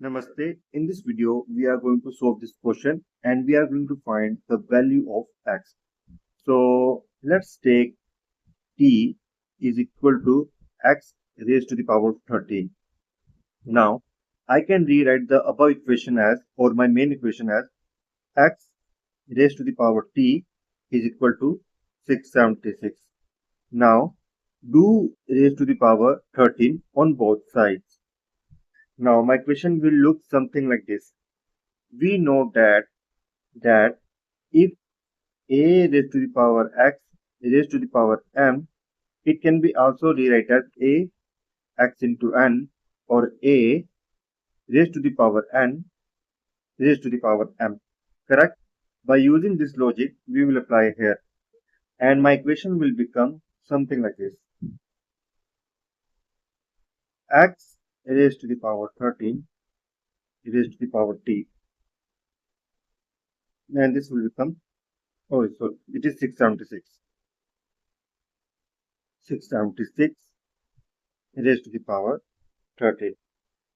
Namaste. In this video, we are going to solve this question and we are going to find the value of x. So let's take t is equal to x raised to the power 13. Now I can rewrite the above equation as, or my main equation as, x raised to the power t is equal to 676. Now do raised to the power 13 on both sides. Now my question will look something like this. We know that if a raised to the power x raised to the power m, it can be also rewrite as a x into n or a raised to the power n raised to the power m. Correct? By using this logic, we will apply here, and my equation will become something like this: x raised to the power 13 raised to the power t, and this will become, oh, so it is 676. 676 raised to the power 13.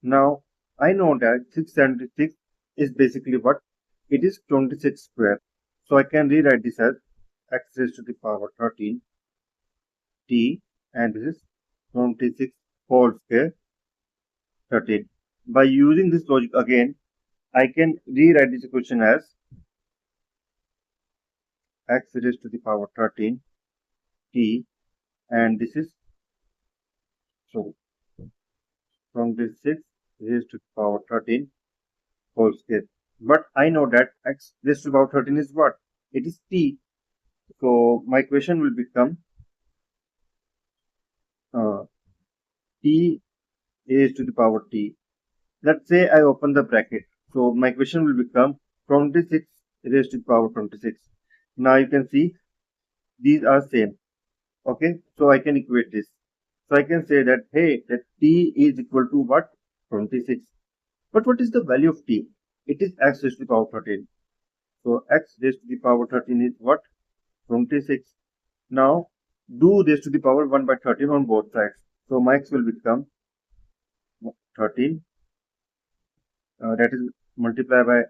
Now, I know that 676 is basically what? It is 26 square. So I can rewrite this as x raised to the power 13 t, and this is 26 whole square 13. By using this logic again, I can rewrite this equation as x raised to the power 13 t, and this is, so 26 raised to the power 13 whole square. But I know that x raised to the power 13 is what? It is t. So my equation will become t raised to the power t. Let's say I open the bracket. So my equation will become 26 raised to the power 26. Now you can see these are same. Okay, so I can equate this. So I can say that, hey, that t is equal to what? 26. But what is the value of t? It is x raised to the power 13. So x raised to the power 13 is what? 26. Now do raised to the power 1 by 13 on both sides. So my x will become 13. That is multiply by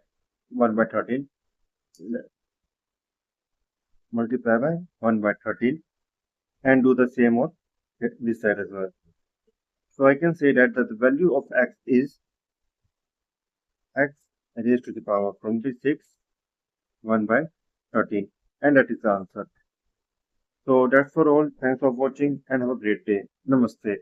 1 by 13. Multiply by 1 by 13. And do the same on this side as well. So I can say that the value of x is x raised to the power 26 1 by 13, and that is the answer. So that's for all. Thanks for watching and have a great day. Namaste.